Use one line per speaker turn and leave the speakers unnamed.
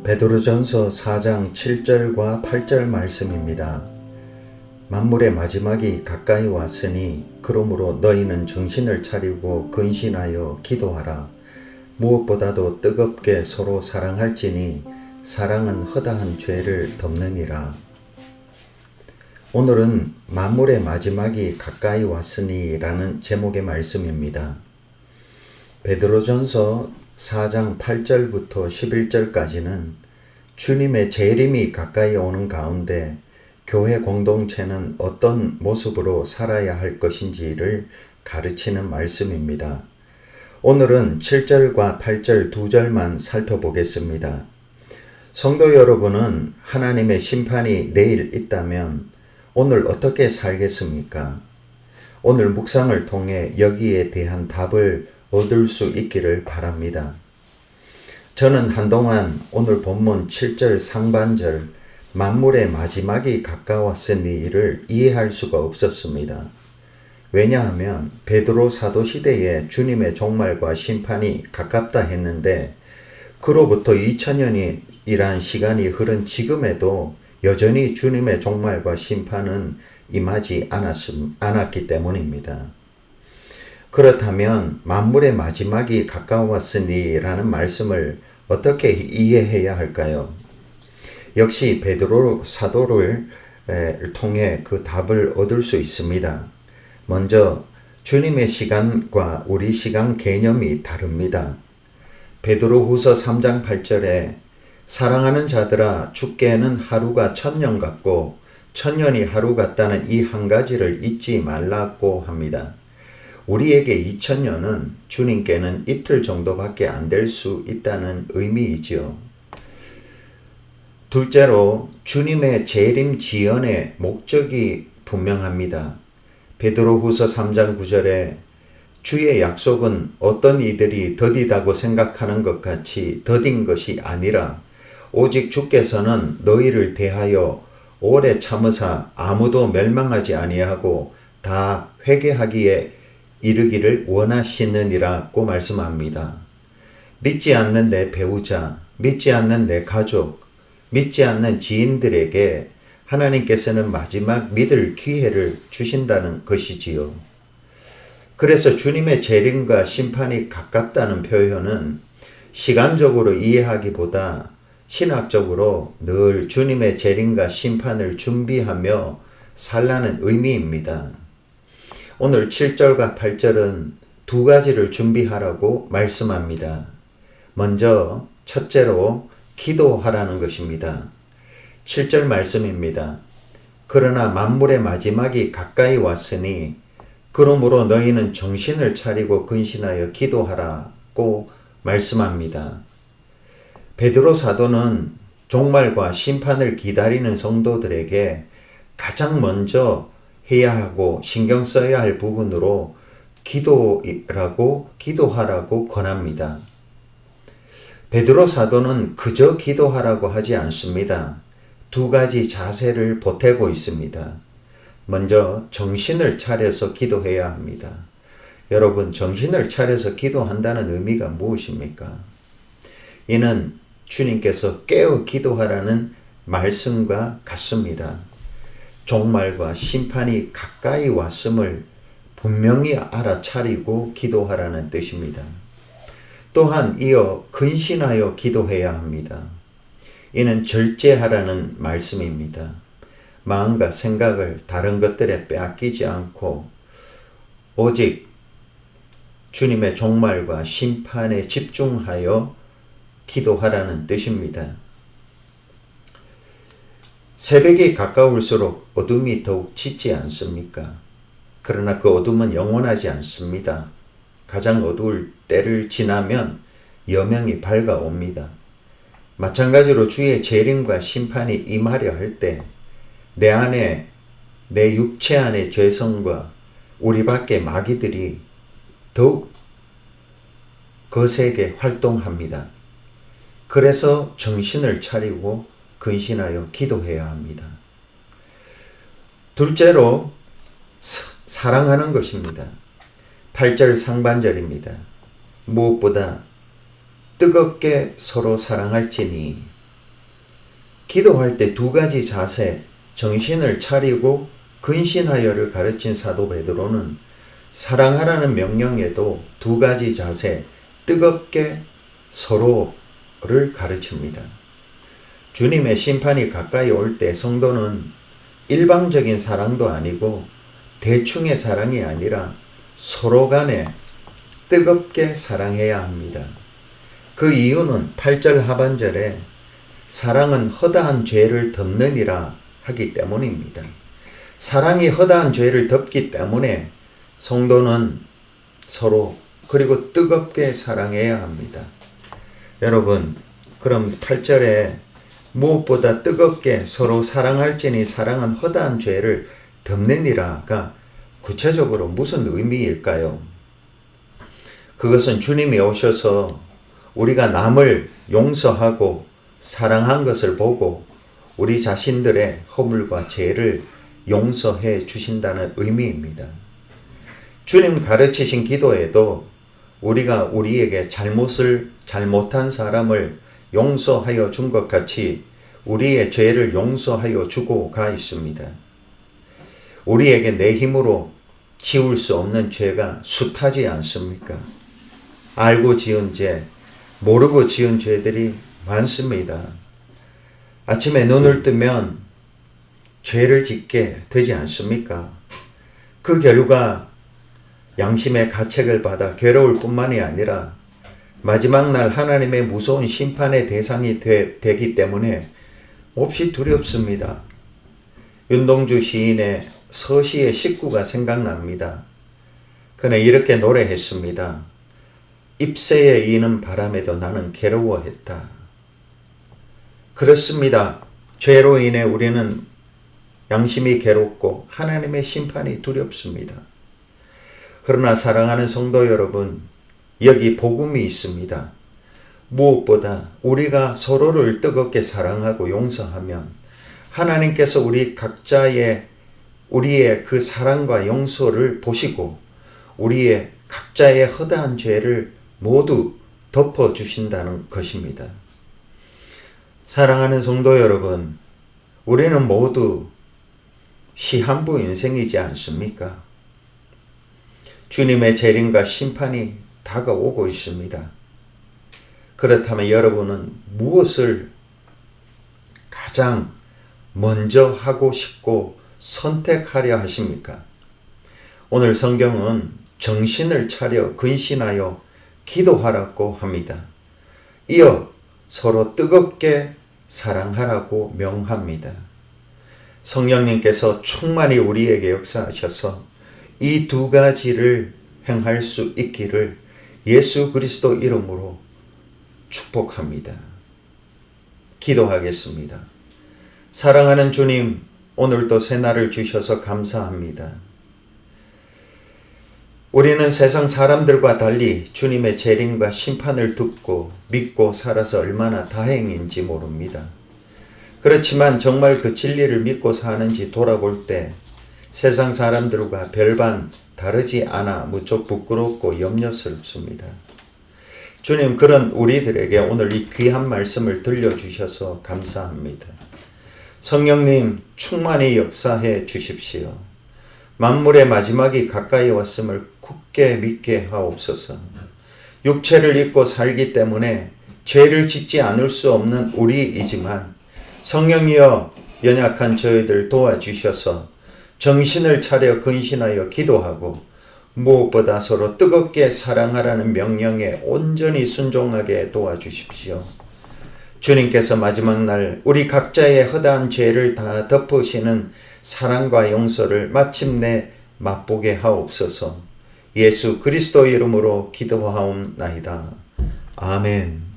베드로전서 4장 7절과 8절 말씀입니다. 만물의 마지막이 가까이 왔으니 그러므로 너희는 정신을 차리고 근신하여 기도하라. 무엇보다도 뜨겁게 서로 사랑할지니 사랑은 허다한 죄를 덮느니라. 오늘은 만물의 마지막이 가까이 왔으니 라는 제목의 말씀입니다. 베드로전서 4장 8절부터 11절까지는 주님의 재림이 가까이 오는 가운데 교회 공동체는 어떤 모습으로 살아야 할 것인지를 가르치는 말씀입니다. 오늘은 7절과 8절 두 절만 살펴보겠습니다. 성도 여러분은 하나님의 심판이 내일 있다면 오늘 어떻게 살겠습니까? 오늘 묵상을 통해 여기에 대한 답을 얻을 수 있기를 바랍니다. 저는 한동안 오늘 본문 7절 상반절 만물의 마지막이 가까웠으니를 이해할 수가 없었습니다. 왜냐하면 베드로 사도 시대에 주님의 종말과 심판이 가깝다 했는데 그로부터 2000년이란 시간이 흐른 지금에도 여전히 주님의 종말과 심판은 임하지 않았기 때문입니다. 그렇다면 만물의 마지막이 가까웠으니 라는 말씀을 어떻게 이해해야 할까요? 역시 베드로 사도를 통해 그 답을 얻을 수 있습니다. 먼저 주님의 시간과 우리 시간 개념이 다릅니다. 베드로후서 3장 8절에 사랑하는 자들아 주께는 하루가 1000년 같고 1000년이 하루 같다는 이 한 가지를 잊지 말라고 합니다. 우리에게 2000년은 주님께는 이틀 정도밖에 안 될 수 있다는 의미이지요. 둘째로 주님의 재림 지연의 목적이 분명합니다. 베드로후서 3장 9절에 주의 약속은 어떤 이들이 더디다고 생각하는 것 같이 더딘 것이 아니라 오직 주께서는 너희를 대하여 오래 참으사 아무도 멸망하지 아니하고 다 회개하기에 이르기를 원하시느니라고 말씀합니다. 믿지 않는 내 배우자, 믿지 않는 내 가족, 믿지 않는 지인들에게 하나님께서는 마지막 믿을 기회를 주신다는 것이지요. 그래서 주님의 재림과 심판이 가깝다는 표현은 시간적으로 이해하기보다 신학적으로 늘 주님의 재림과 심판을 준비하며 살라는 의미입니다. 오늘 7절과 8절은 두 가지를 준비하라고 말씀합니다. 먼저 첫째로 기도하라는 것입니다. 7절 말씀입니다. 그러나 만물의 마지막이 가까이 왔으니 그러므로 너희는 정신을 차리고 근신하여 기도하라고 말씀합니다. 베드로 사도는 종말과 심판을 기다리는 성도들에게 가장 먼저 해야 하고 신경 써야 할 부분으로 기도하라고 권합니다. 베드로 사도는 그저 기도하라고 하지 않습니다. 두 가지 자세를 보태고 있습니다. 먼저 정신을 차려서 기도해야 합니다. 여러분, 정신을 차려서 기도한다는 의미가 무엇입니까? 이는 주님께서 깨어 기도하라는 말씀과 같습니다. 종말과 심판이 가까이 왔음을 분명히 알아차리고 기도하라는 뜻입니다. 또한 이어 근신하여 기도해야 합니다. 이는 절제하라는 말씀입니다. 마음과 생각을 다른 것들에 빼앗기지 않고 오직 주님의 종말과 심판에 집중하여 기도하라는 뜻입니다. 새벽이 가까울수록 어둠이 더욱 짙지 않습니까? 그러나 그 어둠은 영원하지 않습니다. 가장 어두울 때를 지나면 여명이 밝아옵니다. 마찬가지로 주의 재림과 심판이 임하려 할 때 내 안에, 내 육체 안의 죄성과 우리 밖의 마귀들이 더욱 거세게 활동합니다. 그래서 정신을 차리고 근신하여 기도해야 합니다. 둘째로 사랑하는 것입니다. 8절 상반절입니다. 무엇보다 뜨겁게 서로 사랑할지니 기도할 때 두 가지 자세, 정신을 차리고 근신하여를 가르친 사도 베드로는 사랑하라는 명령에도 두 가지 자세, 뜨겁게 서로를 가르칩니다. 주님의 심판이 가까이 올 때 성도는 일방적인 사랑도 아니고 대충의 사랑이 아니라 서로 간에 뜨겁게 사랑해야 합니다. 그 이유는 8절 하반절에 사랑은 허다한 죄를 덮느니라 하기 때문입니다. 사랑이 허다한 죄를 덮기 때문에 성도는 서로 그리고 뜨겁게 사랑해야 합니다. 여러분, 그럼 8절에 무엇보다 뜨겁게 서로 사랑할지니 사랑은 허다한 죄를 덮느니라가 구체적으로 무슨 의미일까요? 그것은 주님이 오셔서 우리가 남을 용서하고 사랑한 것을 보고 우리 자신들의 허물과 죄를 용서해 주신다는 의미입니다. 주님 가르치신 기도에도 우리가 우리에게 잘못한 사람을 용서하여 준 것 같이 우리의 죄를 용서하여 주고 가 있습니다. 우리에게 내 힘으로 지울 수 없는 죄가 숱하지 않습니까? 알고 지은 죄, 모르고 지은 죄들이 많습니다. 아침에 눈을 뜨면 죄를 짓게 되지 않습니까? 그 결과 양심의 가책을 받아 괴로울 뿐만이 아니라 마지막 날 하나님의 무서운 심판의 대상이 되기 때문에 몹시 두렵습니다. 윤동주 시인의 서시의 식구가 생각납니다. 그는 이렇게 노래했습니다. 잎새에 이는 바람에도 나는 괴로워했다. 그렇습니다. 죄로 인해 우리는 양심이 괴롭고 하나님의 심판이 두렵습니다. 그러나 사랑하는 성도 여러분, 여기 복음이 있습니다. 무엇보다 우리가 서로를 뜨겁게 사랑하고 용서하면 하나님께서 우리 각자의 우리의 그 사랑과 용서를 보시고 우리의 각자의 허다한 죄를 모두 덮어주신다는 것입니다. 사랑하는 성도 여러분, 우리는 모두 시한부 인생이지 않습니까? 주님의 재림과 심판이 다가오고 있습니다. 그렇다면 여러분은 무엇을 가장 먼저 하고 싶고 선택하려 하십니까? 오늘 성경은 정신을 차려 근신하여 기도하라고 합니다. 이어 서로 뜨겁게 사랑하라고 명합니다. 성령님께서 충만히 우리에게 역사하셔서 이 두 가지를 행할 수 있기를 예수 그리스도 이름으로 축복합니다. 기도하겠습니다. 사랑하는 주님, 오늘도 새날을 주셔서 감사합니다. 우리는 세상 사람들과 달리 주님의 재림과 심판을 듣고 믿고 살아서 얼마나 다행인지 모릅니다. 그렇지만 정말 그 진리를 믿고 사는지 돌아볼 때 세상 사람들과 별반 다르지 않아 무척 부끄럽고 염려스럽습니다. 주님, 그런 우리들에게 오늘 이 귀한 말씀을 들려주셔서 감사합니다. 성령님, 충만히 역사해 주십시오. 만물의 마지막이 가까이 왔음을 굳게 믿게 하옵소서. 육체를 입고 살기 때문에 죄를 짓지 않을 수 없는 우리이지만 성령이여 연약한 저희들 도와주셔서 정신을 차려 근신하여 기도하고 무엇보다 서로 뜨겁게 사랑하라는 명령에 온전히 순종하게 도와주십시오. 주님께서 마지막 날 우리 각자의 허다한 죄를 다 덮으시는 사랑과 용서를 마침내 맛보게 하옵소서. 예수 그리스도 이름으로 기도하옵나이다. 아멘.